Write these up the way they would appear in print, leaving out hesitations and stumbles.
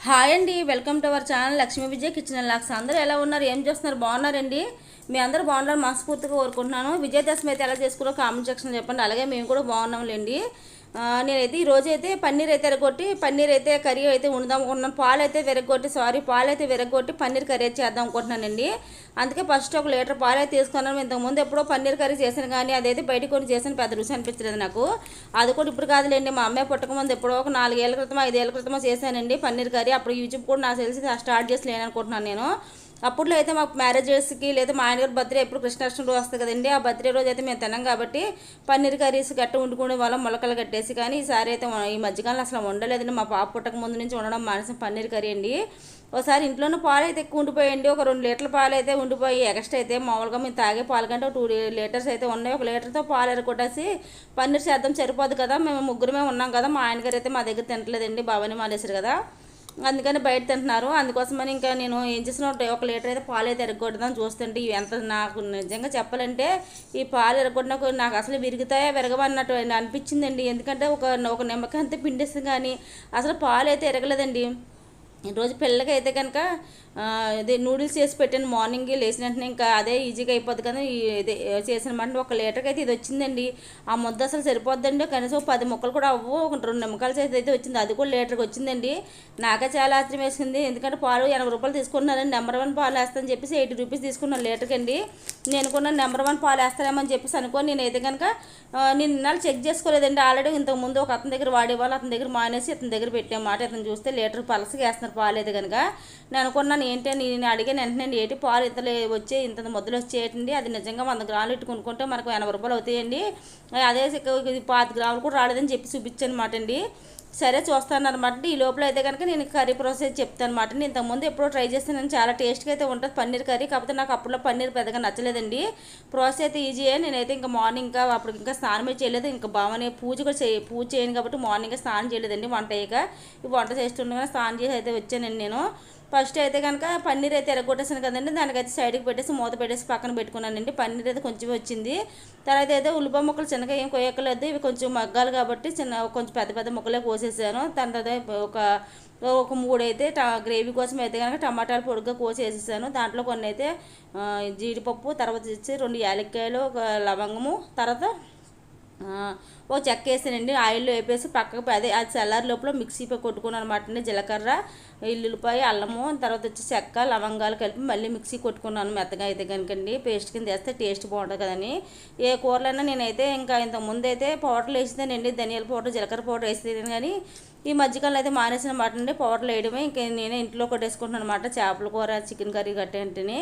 Hi అండి, welcome to our channel Lakshmi Vijay kitchen and lakhs. అందరూ ఎలా ఉన్నారు, ఏం చేస్తున్నారు? బాగున్నారండి? మీ అందరూ బాగున్నారు మనస్ఫూర్తిగా కోరుకుంటున్నాను. విజయదశమి అయితే ఎలా చేసుకున్నారో కామెంట్ సెక్షన్ చెప్పండి. అలాగే మేము కూడా బాగున్నాంలేండి. నేనైతే ఈరోజు అయితే పన్నీర్ అయితే విరగొట్టి పన్నీర్ అయితే కర్రీ అయితే వండుదాం అనుకుంటున్నాను. పాలు అయితే విరగొట్టి పన్నీర్ కర్రీ అయితే చేద్దాం అనుకుంటున్నానండి. అందుకే ఫస్ట్ ఒక లీటర్ పాలు అయితే తీసుకున్నాను. ఇంతకుముందు ఎప్పుడో పన్నీర్ కర్రీ చేశాను, కానీ అదైతే బయట కొన్ని చేశాను, పెద్ద రుచి అనిపించలేదు నాకు. అది కూడా ఇప్పుడు కాదులేండి, మా అమ్మాయి పుట్టకముందు ఎప్పుడో ఒక 4 ఏళ్ళ క్రితం 5 ఏళ్ళ క్రితం చేశానండి పన్నీర్ కర్రీ. అప్పుడు యూట్యూబ్ కూడా నాకు తెలిసి స్టార్ట్ చేసి లేననుకుంటున్నాను నేను. అప్పట్లో అయితే మాకు మ్యారేజెస్కి లేదా మా ఆయన గారి బర్త్డే ఎప్పుడు కృష్ణాష్టమి రోజు వస్తుంది కదండి, ఆ బర్త్డే రోజు అయితే మేము తిన్నాం కాబట్టి పన్నీర్ కర్రీస్ గట్ట వండుకునే వాళ్ళం మొలకలు కట్టేసి. కానీ ఈసారి అయితే ఈ మధ్యకాలంలో అసలు వండలేదండి. మా పాప పుట్టక ముందు నుంచి వండడం మానేసిన పన్నీర్ కర్రీ అండి. ఒకసారి ఇంట్లోనే పాలు అయితే ఎక్కువ ఉండిపోయండి. ఒక 2 లీటర్ల పాలు అయితే ఉండిపోయి ఎక్స్ట్రా అయితే మామూలుగా మేము తాగే పాలు కంటే 2 లీటర్స్ అయితే ఉన్నాయి. 1 లీటర్తో పాలు ఎరగొట్టేసి పన్నీర్ చేద్దాం సరిపోదు కదా, మేము ముగ్గురమే ఉన్నాం కదా. మా ఆయన గారు అయితే మా దగ్గర తింటలేదండి, బాబాని మానేశారు కదా, అందుకని బయట తింటున్నారు. అందుకోసమని ఇంకా నేను ఏం చేసిన 1 లీటర్ అయితే పాలు అయితే ఎరగొడదాం చూస్తుంటే ఇవి ఎంత నాకు నిజంగా చెప్పాలంటే ఈ పాలు ఎరగొట్టినాక నాకు అసలు విరుగుతాయా విరగవన్నట్టు అనిపించిందండి. ఎందుకంటే ఒక నిమ్మకాయ అంతే పిండేస్తుంది కానీ అసలు పాలు అయితే ఎరగలేదండి. ఈరోజు పిల్లలకి అయితే కనుక ఇది నూడిల్స్ చేసి పెట్టాను మార్నింగ్ లేచిన వెంటనే, ఇంకా అదే ఈజీగా అయిపోద్ది కదా. ఇది చేసిన మాట 1 లీటర్కి అయితే ఇది వచ్చిందండి. ఆ ముద్ద అసలు సరిపోద్దండి, కనీసం 10 ముక్కలు కూడా అవ్వు. 2 నిమ్మకాయలు చేసి అయితే వచ్చింది, అది కూడా లీటర్కి వచ్చిందండి. నాకే చాలా ఆశ్చర్యం వేసింది. ఎందుకంటే పాలు 80 రూపాయలు తీసుకున్నానండి. నెంబర్ 1 పాలు వేస్తానని చెప్పేసి 80 రూపీస్ తీసుకున్నాను లీటర్కి అండి. నేను కూడా నెంబర్ 1 పాలు వేస్తానేమని చెప్పేసి అనుకోని నేనైతే కనుక నేను ఇన్నాళ్ళు చెక్ చేసుకోలేదండి. ఆల్రెడీ ఇంతకుముందు ఒక అతని దగ్గర వాడేవాళ్ళు, అతని దగ్గర మానేసి ఇతని దగ్గర పెట్టామాట. ఇతను చూస్తే లీటర్ పలసగా వేస్తున్నారు పాలు అయితే కనుక. నేను అనుకున్నాను ఏంటి అని నేను అడిగాను. వెంటనే ఏంటి పాలు ఇంతలో వచ్చే ఇంత మొదలు వచ్చేయండి, అది నిజంగా 100 గ్రాములు ఇట్టు కొనుక్కుంటే మనకు 80 రూపాయలు అవుతాయండి, అదే 50 గ్రాములు కూడా రాలేదని చెప్పి చూపించాను అనమాట అండి. సరే చూస్తాను అనమాట. ఈ లోపల అయితే కనుక నేను కర్రీ ప్రాసెస్ చెప్తాను అనమాట. నేను ఇంతకుముందు ఎప్పుడో ట్రై చేస్తాను, చాలా టేస్ట్గా అయితే ఉంటుంది పన్నీర్ కర్రీ. కాకపోతే నాకు అప్పుడులో పన్నీర్ పెద్దగా నచ్చలేదండి. ప్రాసెస్ అయితే ఈజీయే. నేనైతే ఇంకా మార్నింగ్ అప్పుడు ఇంకా స్నానమే చేయలేదు. ఇంకా బావని పూజ చేయను కాబట్టి మార్నింగ్ స్నానం చేయలేదండి. వంట అయ్యాక వంట చేస్తుండగా స్నానం చేసి అయితే వచ్చానండి నేను. ఫస్ట్ అయితే కనుక పన్నీర్ అయితే ఎరగొట్టేసాను కదండి, దానికైతే సైడ్కి పెట్టేసి మూత పెట్టేసి పక్కన పెట్టుకున్నానండి. పన్నీర్ అయితే కొంచెం వచ్చింది. తర్వాత అయితే ఉల్లిపాయ ముక్కలు చిన్నగా ఏం కొయ్యక్కలేదు, ఇవి కొంచెం మగ్గాలి కాబట్టి కొంచెం పెద్ద పెద్ద ముక్కలే కోసేసాను. దాని తర్వాత ఒక 3 అయితే గ్రేవీ కోసం అయితే కనుక టమాటాలు పొడిగా కోసి వేసేసాను. దాంట్లో కొన్ని అయితే జీడిపప్పు, తర్వాత వచ్చి 2 యాలక్కాయలు, ఒక లవంగము, తర్వాత ఓ చెక్క వేసానండి. ఆయిల్లో వేపేసి పక్కకు అది చల్లారి లోపల మిక్సీపై కొట్టుకున్నాను అనమాట అండి. జీలకర్ర, ఎల్లుల్లిపాయ, అల్లము, తర్వాత వచ్చి చెక్క, లవంగాలు కలిపి మళ్ళీ మిక్సీ కొట్టుకున్నాను మెత్తగా అయితే కనుకండి. పేస్ట్ కింద వేస్తే టేస్ట్ బాగుంటుంది కదని. ఏ కూరలైనా నేనైతే ఇంకా ఇంతకుముందు అయితే పౌడర్లు వేసేదానండి, ధనియాల పౌడర్, జీలకర్ర పౌడర్ వేసేదాను. కానీ ఈ మధ్యకాలంలో అయితే మానేసిన మాట అండి, పౌడర్లు వేయడమే. ఇంకా నేనే ఇంట్లో కొట్టేసుకుంటున్నాను అనమాట. చేపల కూర, చికెన్ కర్రీ గట్టేంటిని.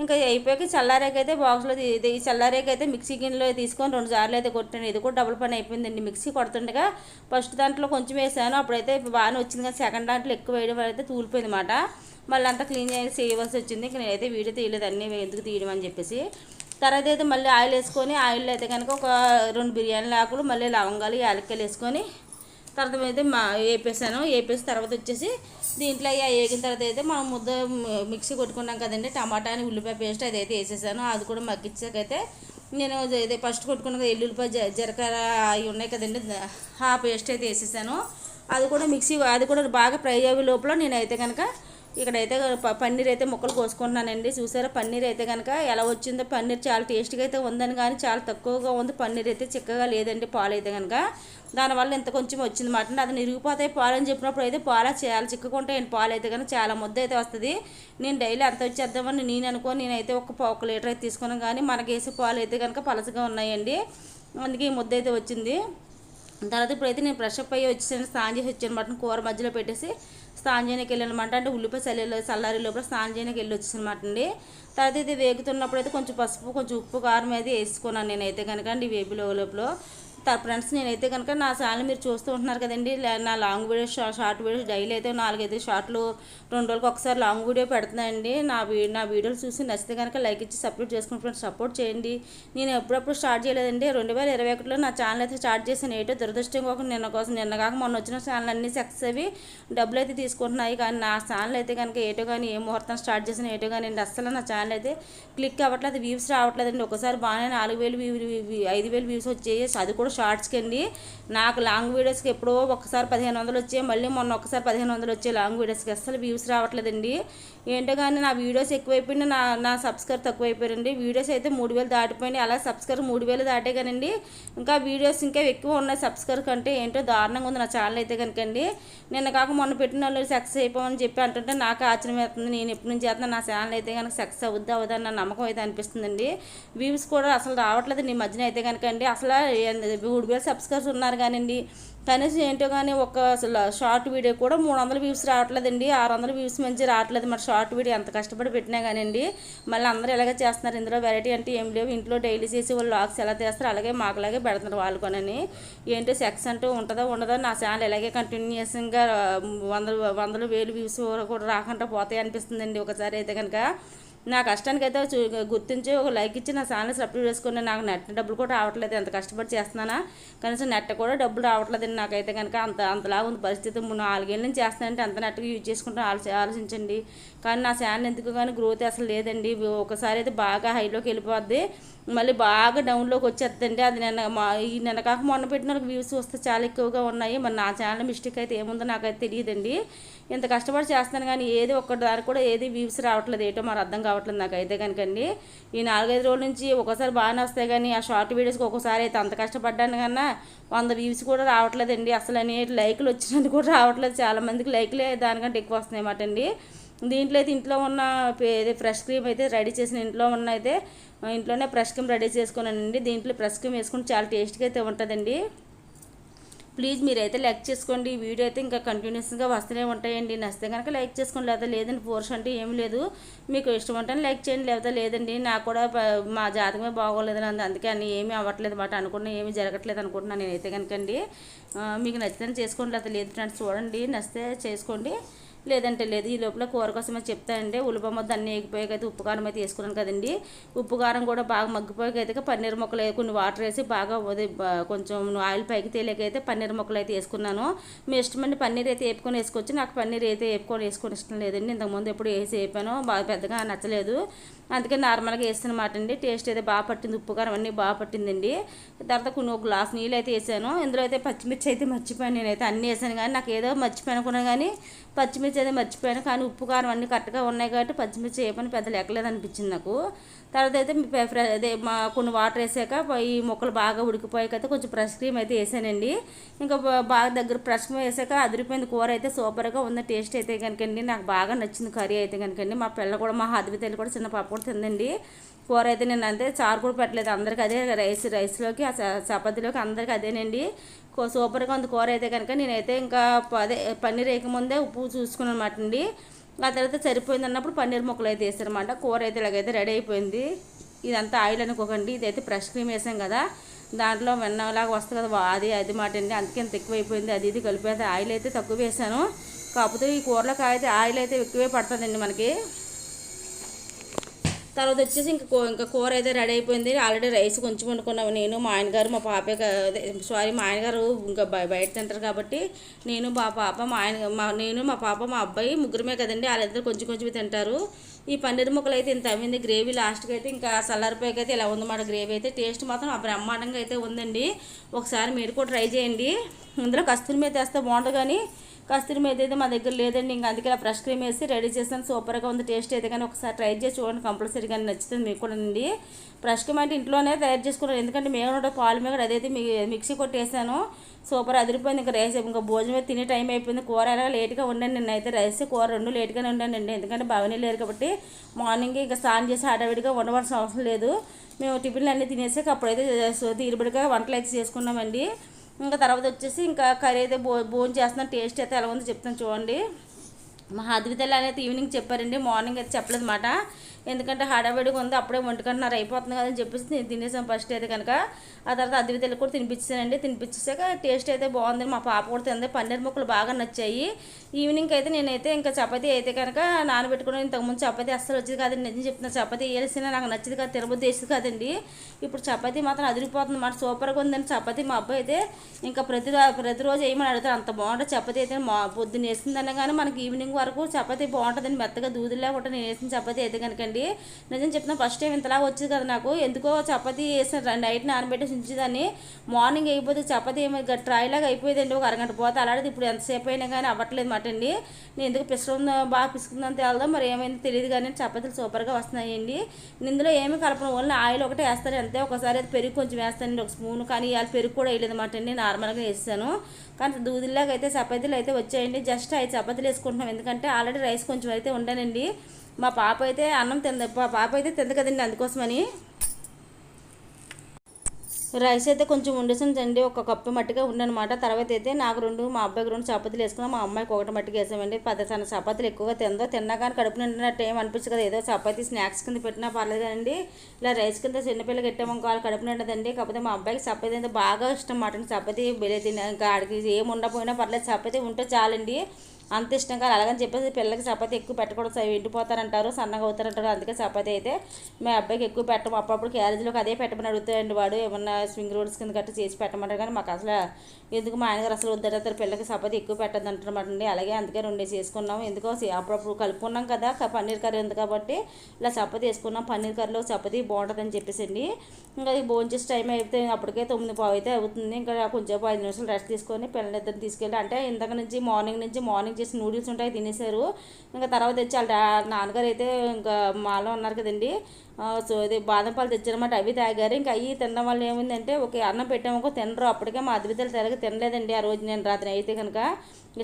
ఇంకా అయిపోయాక చల్లారేకైతే బాక్స్లో ఈ చల్లారేకైతే మిక్సీ గిన్నెలో తీసుకొని 2 సార్లు అయితే కొట్టాను. ఇది కూడా డబుల్ పని అయిపోయిందండి. మిక్సీ కొడుతుండగా ఫస్ట్ దాంట్లో కొంచెం వేసాను, అప్పుడైతే బాగానే వచ్చింది. కానీ సెకండ్ దాంట్లో ఎక్కువ వేయడం వల్ల అయితే తూలిపోయింది అన్నమాట. మళ్ళీ అంతా క్లీన్ చేసి చేయవలసి వచ్చింది. ఇంకా నేనైతే వీడియో తీయలేదు, అన్నీ ఎందుకు తీయడం అని చెప్పేసి. తర్వాత అయితే మళ్ళీ ఆయిల్ వేసుకొని, ఆయిల్లో అయితే కనుక ఒక 2 బిర్యానీ ఆకులు, మళ్ళీ లవంగాలు, యాలక్కాయలు వేసుకొని తర్వాత అయితే వేపేసి తర్వాత వచ్చేసి దీంట్లో వేగిన తర్వాత అయితే మనం ముద్ద మిక్సీ కొట్టుకున్నాం కదండి, టమాటా అని ఉల్లిపాయ పేస్ట్ అదైతే వేసేసాను. అది కూడా మగ్గించాకైతే నేను ఇదే ఫస్ట్ కొట్టుకున్న ఎల్లుల్లిపాయ, జీలకర్ర అవి ఉన్నాయి కదండి, ఆ పేస్ట్ అయితే వేసేసాను. అది కూడా బాగా ఫ్రై అయ్యే లోపల నేనైతే కనుక ఇక్కడైతే పన్నీర్ అయితే ముక్కలు కోసుకుంటున్నానండి. చూసారా పన్నీర్ అయితే కనుక ఎలా వచ్చిందో. పన్నీర్ చాలా టేస్ట్గా అయితే ఉందని, కానీ చాలా తక్కువగా ఉంది. పన్నీర్ అయితే చిక్కగా లేదండి పాలు అయితే కనుక. దానివల్ల ఇంత కొంచెం వచ్చింది మాట అండి. అది నిరిగిపోతాయి పాలు అని చెప్పినప్పుడు అయితే పాలు చాలా చిక్కుకుంటాయండి. పాలు అయితే కనుక చాలా ముద్ద అయితే వస్తుంది. నేను డైలీ అంత వచ్చేద్దామని నేనైతే ఒక లీటర్ అయితే తీసుకున్నాను, కానీ మనకి వేసే పాలు అయితే కనుక పలసగా ఉన్నాయండి. అందుకే ఈ ముద్ద అయితే వచ్చింది. తర్వాత ఇప్పుడైతే నేను ఫ్రెష్ అప్ అయ్యి వచ్చేసాను, స్నానం చేసి వచ్చాను అనమాట. కూర మధ్యలో పెట్టేసి స్నానం చేయడానికి వెళ్ళానమాట. అంటే ఉల్లిపాయ చల్లారి లోపల స్నానం చేయడానికి వెళ్ళి వచ్చేసనమాట అండి. తర్వాత ఇది వేగుతున్నప్పుడు అయితే కొంచెం పసుపు, కొంచెం ఉప్పు, కారం అయితే వేసుకున్నాను నేనైతే కనుక అండి వేపి లోపల. ఫ్రెండ్స్ నేనైతే కనుక నా ఛానల్ మీరు చూస్తూ ఉంటున్నారు కదండి. నా long videos, short videos daily అయితే 4-5 షార్ట్లు 2 రోజులకు ఒకసారి లాంగ్ వీడియో పెడుతున్నాయండి. నా వీడియోలు చూసి నచ్చితే కనుక లైక్ ఇచ్చి సపోర్ట్ చేసుకుని ఫ్రెండ్స్ సపోర్ట్ చేయండి. నేను ఎప్పుడప్పుడు స్టార్ట్ చేయలేదండి. 2021లో నా ఛానల్ అయితే స్టార్ట్ చేశాను. ఏటో దురదృష్టం ఒక నిన్న కాక మొన్న వచ్చిన ఛానల్ అన్నీ సక్సెస్ అవి డబ్బులు అయితే తీసుకుంటున్నాయి. కానీ నా ఛానల్ అయితే కనుక ఏటో కానీ ఏ ముహూర్తం స్టార్ట్ చేసిన ఏటో కానీ అస్సలు నా ఛానల్ అయితే క్లిక్ అవ్వట్లేదు, వ్యూస్ రావట్లేదండి. ఒకసారి బాగానే 4,000 5,000 వ్యూస్ వచ్చేసి అది కూడా షార్ట్స్కి అండి. నాకు లాంగ్ వీడియోస్కి ఎప్పుడో ఒకసారి 1500 వచ్చాయి, మళ్ళీ మొన్న ఒకసారి 1500 వచ్చాయి లాంగ్ వీడియోస్కి. అస్సలు వ్యూస్ రావట్లేదండి. ఏంటో కానీ నా వీడియోస్ ఎక్కువైపోయినా నా సబ్స్క్రైబర్ తక్కువైపోయారండి. వీడియోస్ అయితే 3000 దాటిపోయినాయి, అలా సబ్స్క్రైబర్ 3000 దాటే కానండి ఇంకా వీడియోస్ ఇంకా ఎక్కువ ఉన్నాయి సబ్స్క్రైబర్ కంటే. ఏంటో దారుణంగా ఉంది నా ఛానల్ అయితే కనుకండి. నిన్న కాక మొన్న పెట్టిన వాళ్ళు సక్సెస్ అయిపోమని చెప్పి అంటుంటే నాకు ఆశ్చర్యం అవుతుంది. నేను ఎప్పటి నుంచి చేస్తున్నా నా ఛానల్ అయితే కనుక సక్సెస్ అవుద్దా నా నమ్మకం అయితే అనిపిస్తుందండి. వ్యూస్ కూడా అసలు రావట్లేదు ఈ మధ్యన అయితే కనుకండి. అసలు 3000 సబ్స్క్రైబర్స్ ఉన్నారు కానివ్వండి, కనీసం ఏంటో కానీ ఒక అసలు షార్ట్ వీడియో కూడా 300 వ్యూస్ రావట్లేదండి. 600 వ్యూస్ మంచి రావట్లేదు. మరి షార్ట్ వీడియో ఎంత కష్టపడి పెట్టినా కానివ్వండి, మళ్ళీ అందరూ ఎలాగే చేస్తున్నారు. ఇందులో వెరైటీ అంటే ఏం లేవు. ఇంట్లో డైలీ చేసి వాళ్ళు లాగ్స్ ఎలా చేస్తారు అలాగే మాకులాగే పెడుతున్నారు వాళ్ళు కొనని. ఏంటో సెక్స్ అంటూ ఉంటుందో ఉండదో నా ఛానల్ ఇలాగే కంటిన్యూస్గా వందలు వేలు వ్యూస్ కూడా రాకుండా పోతాయి అనిపిస్తుందండి ఒకసారి అయితే కనుక. నా కష్టానికి అయితే గుర్తించి ఒక లైక్ ఇచ్చి నా ఛానల్ సబ్స్క్రైబ్ చేసుకుని. నాకు నెట్ డబ్బులు కూడా రావట్లేదు, ఎంత కష్టపడి చేస్తున్నానా కనీసం నెట్ కూడా డబ్బులు రావట్లేదండి నాకైతే కనుక. అంతలాగా ఉంది పరిస్థితి. 4 ఏళ్ళ నుంచి చేస్తానంటే అంత నెట్గా యూజ్ చేసుకుంటే ఆలోచించండి. కానీ నా ఛానల్ ఎందుకు కానీ గ్రోత్ అసలు లేదండి. ఒకసారి అయితే బాగా హైలోకి వెళ్ళిపోద్ది, మళ్ళీ బాగా డౌన్లోకి వచ్చేస్తుందండి. అది నిన్న కాక మొన్న పెట్టిన వాళ్ళకి వ్యూస్ వస్తే చాలా ఎక్కువగా ఉన్నాయి. మరి నా ఛానల్ మిస్టేక్ అయితే ఏముందో నాకైతే తెలియదండి. ఇంత కష్టపడి చేస్తాను కానీ ఏది ఒక్కటి దానికి కూడా ఏది వ్యూస్ రావట్లేదు. ఏటో మరి అర్థం కావట్లేదు నాకైతే కనుకండి. ఈ 4-5 రోజుల నుంచి ఒకసారి బాగానే వస్తాయి కానీ ఆ షార్ట్ వీడియోస్కి ఒక్కోసారి అయితే అంత కష్టపడ్డాను కన్నా 100 వ్యూస్ కూడా రావట్లేదండి. అసలు అని లైకులు వచ్చినట్టు కూడా రావట్లేదు. చాలామందికి లైకులే దానికంటే ఎక్కువ వస్తున్నాయి అన్నమాట అండి. దీంట్లో అయితే ఇంట్లో ఉన్న ఫ్రెష్ క్రీమ్ అయితే రెడీ చేసిన ఇంట్లోనే ఫ్రెష్ క్రీమ్ రెడీ చేసుకున్నానండి. దీంట్లో ఫ్రెష్ క్రీమ్ వేసుకుంటే చాలా టేస్ట్గా అయితే ఉంటుందండి. ప్లీజ్ మీరైతే లైక్ చేసుకోండి. ఈ వీడియో అయితే ఇంకా కంటిన్యూస్గా వస్తూనే ఉంటాయండి. నచ్చితే కనుక లైక్ చేసుకోండి, లేకపోతే లేదండి. ఫోర్స్ అంటే ఏమి లేదు, మీకు ఇష్టం ఉంటే లైక్ చేయండి, లేకపోతే లేదండి. నాకు కూడా మా జాతకమే బాగోలేదు అందుకే అన్నీ ఏమీ అవ్వట్లేదు మాట అనుకున్నా, ఏమీ జరగట్లేదు అనుకుంటున్నాను నేనైతే కనుకండి. మీకు నచ్చితే చేసుకోండి, లేకపోతే లేదు ఫ్రెండ్స్. చూడండి, నచ్చితే చేసుకోండి, లేదంటే లేదు. ఈ లోపల కూర కోసమే చెప్తానండి. ఉల్లిపాయ ముద్ద అన్నీ ఎగిపోయాకైతే ఉప్పు కారం అయితే వేసుకున్నాను కదండి. ఉప్పు కారం కూడా బాగా మగ్గిపోయాకైతే పన్నీర్ ముక్కలు కొన్ని వాటర్ వేసి బాగా కొంచెం ఆయిల్ పైకి తేలేకైతే పన్నీర్ ముక్కలు అయితే వేసుకున్నాను. మీ ఇష్టమండి పన్నీర్ అయితే వేపుకొని వేసుకోవచ్చు. నాకు పన్నీర్ అయితే వేసుకొని ఇష్టం లేదండి. ఇంతకుముందు ఎప్పుడు వేసి వేపాను, బాగా పెద్దగా నచ్చలేదు, అందుకే నార్మల్గా వేస్తున్నమాట అండి. టేస్ట్ అయితే బాగా పట్టింది, ఉప్పు కారం అన్నీ బాగా పట్టిందండి. తర్వాత ఒక గ్లాస్ నీళ్ళు అయితే వేసాను. ఇందులో అయితే పచ్చిమిర్చి అయితే మర్చిపోయాను. నేనైతే అన్నీ వేసాను కానీ నాకు ఏదో మర్చిపోయాను అనుకున్నాను కానీ పచ్చిమిర్చి అయితే మర్చిపోయాను. కానీ ఉప్పు కారం అన్నీ కరెక్ట్గా ఉన్నాయి కాబట్టి పచ్చిమిర్చి ఏ పని పెద్ద లెక్కలేదు అనిపించింది నాకు. తర్వాత అయితే కొన్ని వాటర్ వేసాక ఈ ముక్కలు బాగా ఉడికిపోయాకైతే కొంచెం ఫ్రెష్ క్రీమ్ అయితే వేసానండి. ఇంకా బాగా దగ్గర ఫ్రెష్ క్రీమ్ వేసాక అదిరిపోయింది. కూర అయితే సూపర్గా ఉంది. టేస్ట్ అయితే కనుకండి నాకు బాగా నచ్చింది కర్రీ అయితే కనుకండి. మా పిల్ల కూడా, మా హద్వితలు కూడా, చిన్న పాప కూడా తిందండి. కూర అయితే నేను అంతే చారు కూడా పెట్టలేదు, అందరికి అదే రైస్లోకి ఆ చపాతీలోకి అందరికి అదేనండి. సూపర్గా ఉంది కూర అయితే కనుక. నేనైతే ఇంకా పన్నీర్ వేయకముందే ఉప్పు చూసుకున్నాను అనమాట అండి. ఆ తర్వాత సరిపోయింది అన్నప్పుడు పన్నీర్ ముక్కలు అయితే వేసారనమాట. కూర అయితే ఇలాగైతే రెడీ అయిపోయింది. ఇదంతా ఆయిల్ అనుకోకండి, ఇదైతే ఫ్రెష్ క్రీమ్ వేసాం కదా, దాంట్లో వెన్నలాగా వస్తుంది కదా, అది మాట అండి. అందుకే అంత ఎక్కువ అయిపోయింది. ఇది కలిపేది ఆయిల్ అయితే తక్కువ వేసాను. కాకపోతే ఈ కూరలోకి అయితే ఆయిల్ అయితే ఎక్కువే పడుతుందండి మనకి. తర్వాత వచ్చేసి ఇంకా కూర అయితే రెడీ అయిపోయింది. ఆల్రెడీ రైస్ కొంచెం వండుకున్నాము. నేను, మా ఆయనగారు, మా పాపే మా ఆయనగారు ఇంకా బయట తింటారు కాబట్టి నేను, మా పాప, నేను, మా పాప, మా అబ్బాయి ముగ్గురమే కదండి. వాళ్ళిద్దరు కొంచెం కొంచెం తింటారు. ఈ పన్నీర్ ముక్కలు అయితే ఇంత అయింది. గ్రేవీ లాస్ట్కి అయితే ఇంకా చల్లారిపోయాక అయితే ఇలా ఉందన్నమాట. గ్రేవీ అయితే టేస్ట్ మాత్రం బ్రహ్మాండంగా అయితే ఉందండి. ఒకసారి మీరు కూడా ట్రై చేయండి. ఇందులో కస్తూరి మేతి వేస్తే బాగుంటుంది కానీ కస్తూరి మేతి అయితే మా దగ్గర లేదండి. ఇంకా అందుకే ఫ్రెష్ క్రీమ్ వేసి రెడీ చేస్తాను. సూపర్గా ఉంది టేస్ట్ అయితే. కానీ ఒకసారి ట్రై చేసి చూడండి, కంపల్సరీ కానీ నచ్చుతుంది మీకు కూడా అండి. ఫ్రెష్ క్రీమ్ అంటే ఇంట్లోనే తయారు చేసుకున్నాను, ఎందుకంటే మేము పాలు మీద అదైతే మిక్సీ కొట్టేసాను. సూపర్ అదిరిపోయింది. ఇంకా రైస్ ఇంకా భోజనం అయితే తినే టైం అయిపోయింది. కూర ఎలా లేట్గా ఉండండి. నిన్నైతే రైస్ కూర 2 లేట్గానే ఉండండి, ఎందుకంటే భవనీ లేరు కాబట్టి మార్నింగ్ ఇంకా స్నానం చేసి హడావిడిగా ఉండవలసిన అవసరం లేదు. మేము టిఫిన్లు అన్నీ తినేసాక అప్పుడైతే తీరుబడిగా వంటలు అయితే చేసుకున్నామండి. ఇంకా తర్వాత వచ్చేసి ఇంకా కర్రీ అయితే భోజనం చేస్తున్నాను. టేస్ట్ అయితే ఎలా ఉందో చెప్తాను చూడండి. మా హద్వితల్లి అనేది ఈవినింగ్ చెప్పారండి, మార్నింగ్ అయితే చెప్పలేదు మాట. ఎందుకంటే హడావిడిగా ఉంది, అప్పుడే 1:30 అయిపోతుంది కదని చెప్పేసి నేను తినేసాను ఫస్ట్ అయితే కనుక. ఆ తర్వాత అద్వితల్లి కూడా తినిపించానండి. తినిపించాక టేస్ట్ అయితే బాగుంది. మా పాప కూడా తింది. పన్నీర్ ముక్కలు బాగా నచ్చాయి. ఈవినింగ్ అయితే నేనైతే ఇంకా చపాతీ అయితే కనుక నానబెట్టుకున్నాను. ఇంతకుముందు చపాతీ అస్సలు వచ్చేది కాదండి, నిజం చెప్తున్నా. చపాతీ వేసినా నాకు నచ్చింది కాదు, తినబుద్ధి వేసేది కాదండి. ఇప్పుడు చపాతీ మాత్రం అదిరిపోతుంది మాట, సూపర్గా ఉందండి చపాతీ. మా అబ్బాయి అయితే ఇంకా ప్రతిరోజు వేయమని అడుగుతారు, అంత బాగుంటుంది చపాతీ అయితే. పొద్దున్న వేసిందన్నా కానీ మనకి ఈవినింగ్ వరకు చపాతీ బాగుంటుందండి, మెత్తగా దూదులా కూడా నేను వేసిన చపాతీ అయితే కనుకండి. కదండి. నిజం చెప్తున్నా ఫస్ట్ టైం ఇంతలా వచ్చేది కదా నాకు. ఎందుకో చపాతీ వేసిన నైట్ నానబెట్టేసి ఉంచేదాన్ని, మార్నింగ్ అయిపోతే చపాతీ ఏమో ట్రైలాగా అయిపోయేదండి ఒక అరగంట పోతే. అలాంటిది ఇప్పుడు ఎంతసేపు అయినా కానీ అవ్వట్లేదు మాట అండి. నేను ఎందుకు బాగా పిసుకుందని తేలదో మరి ఏమైందో తెలియదు కానీ చపాతీలు సూపర్గా వస్తున్నాయండి. ఇందులో ఏమి కలపను, ఓన్లీ ఆయిల్ ఒకటే వేస్తాను అంతే. ఒకసారి అది పెరుగు కొంచెం వేస్తానండి, ఒక స్పూన్. కానీ ఇవాళ పెరుగు కూడా వేయలేదు అన్నమాట అండి, నార్మల్గా వేసాను. కానీ దూదిలాగా అయితే చపాతీలు అయితే వచ్చాయండి. జస్ట్ 5 చపాతీలు వేసుకుంటున్నాం, ఎందుకంటే ఆల్రెడీ రైస్ కొంచెం అయితే ఉండానండి. మా పాప అయితే అన్నం పాప అయితే తింది కదండి, అందుకోసమని. రైస్ అయితే కొంచెం వండేసానండి, ఒక కప్పు మట్టిగా ఉండనమాట. తర్వాత అయితే నాకు 2, మా అబ్బాయికి 2 చపాతీలు వేసుకున్నాం, మా అమ్మాయికి 1 మట్టిగా వేసామండి. తన చపాతీలు ఎక్కువగా తిన్నా కానీ కడుపు నిండినట్టు ఏం అనిపించదు కదా. ఏదో చపాతీ స్నాక్స్ కింద పెట్టినా పర్లేదు కదండి. ఇలా రైస్ కింద చిన్నపిల్లలు పెట్టాము వాళ్ళు కడుపు నిండదండి. కాకపోతే మా అబ్బాయికి చపాతీ అయితే బాగా ఇష్టం మాట. చపాతీ బెలే తిన్నా, ఇంకా ఆడికి ఏం ఉండకపోయినా పర్లేదు, చపాతీ ఉంటే చాలండి, అంత ఇష్టం కాదు. అలాగని చెప్పేసి పిల్లలకి చపాతీ ఎక్కువ పెట్టకూడదు, ఎండిపోతారంటారు, సన్నగా అవుతారంటారు. అందుకే చపాతీ అయితే మా అబ్బాయికి ఎక్కువ పెట్టము. అప్పుడప్పుడు క్యారేజీలోకి అదే పెట్టమని అడుగుతాయండి వాడు, ఏమన్నా స్వింగ్ రోడ్స్ కింద గట్రా చేసి పెట్టమంటారు. కానీ మాకు అసలు ఎందుకు, మా ఆయనగారు అసలు వద్దరు, పిల్లలకి చపాతీ ఎక్కువ పెట్టద్దు అంటున్నమాట అండి. అలాగే అందుకే 2 చేసుకున్నాము. ఎందుకో అప్పుడప్పుడు కలుపుకున్నాం కదా, పన్నీర్ కర్రీ ఉంది కాబట్టి ఇలా చపాతీ వేసుకున్నాం. పన్నీర్ కర్రీలో చపాతీ బాగుంటుందని చెప్పేసి అండి. ఇంకా అది భోజనం చేసే టైం అయితే అప్పటికే 9:15 అయితే అవుతుంది. ఇంకా కొంచెం 5 నిమిషాలు రెస్ట్ తీసుకొని పిల్లలిద్దరిని తీసుకెళ్ళి, అంటే ఇంతక నుంచి మార్నింగ్ చేసి నూడిల్స్ ఉంటాయి తినేశారు. ఇంకా తర్వాత తెచ్చి వాళ్ళ నాన్నగారు అయితే ఇంకా మాలో ఉన్నారు కదండి, సో ఇది బాదం పాలు తెచ్చారన్నమాట, అవి తాగారు. ఇంకా అవి తినడం వల్ల ఏమైందంటే ఒక అన్నం పెట్టామనుకో తినరు. అప్పటికే మా అద్వితలు తినలేదండి ఆ రోజు. నేను రాత్రి అయితే కనుక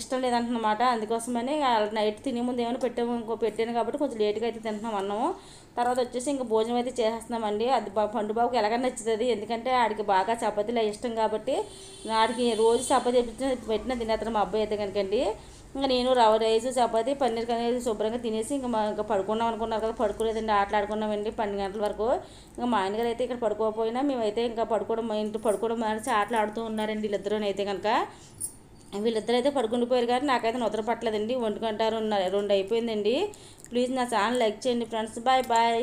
ఇష్టం లేదంటున్నమాట. అందుకోసమని నైట్ తినే ముందు ఏమైనా పెట్టాను కాబట్టి కొంచెం లేట్గా అయితే తింటున్నాం అన్నము. తర్వాత వచ్చేసి ఇంకా భోజనం అయితే చేసేస్తున్నామండి. అది పండు బాబుకి ఎలాగైనా నచ్చుతుంది, ఎందుకంటే ఆడికి బాగా చపాతీలు ఇష్టం కాబట్టి ఆడికి రోజు చపాతీ పెట్టిన తినేస్తాను మా అబ్బాయి అయితే కనుకండి. ఇంకా నేను రైస్ చపాతీ పన్నీర్ కర్రీ శుభ్రంగా తినేసి ఇంకా పడుకున్నాం అనుకున్నారు కదా, పడుకోలేదండి, ఆటలాడుకున్నామండి 12 గంటల వరకు. ఇంకా మా ఆయనగారు అయితే ఇక్కడ పడుకోకపోయినా మేమైతే ఇంకా మా ఇంట్లో పడుకోవడం మానేసి ఆటలు ఆడుతూ ఉన్నారండి వీళ్ళిద్దరూ అయితే కనుక. వీళ్ళిద్దరు అయితే పడుకుండిపోయారు కానీ నాకైతే నిద్ర పట్టలేదండి. 1 గంట 2 అయిపోయిందండి. ప్లీజ్ నా ఛానల్ లైక్ చేయండి ఫ్రెండ్స్. Bye bye.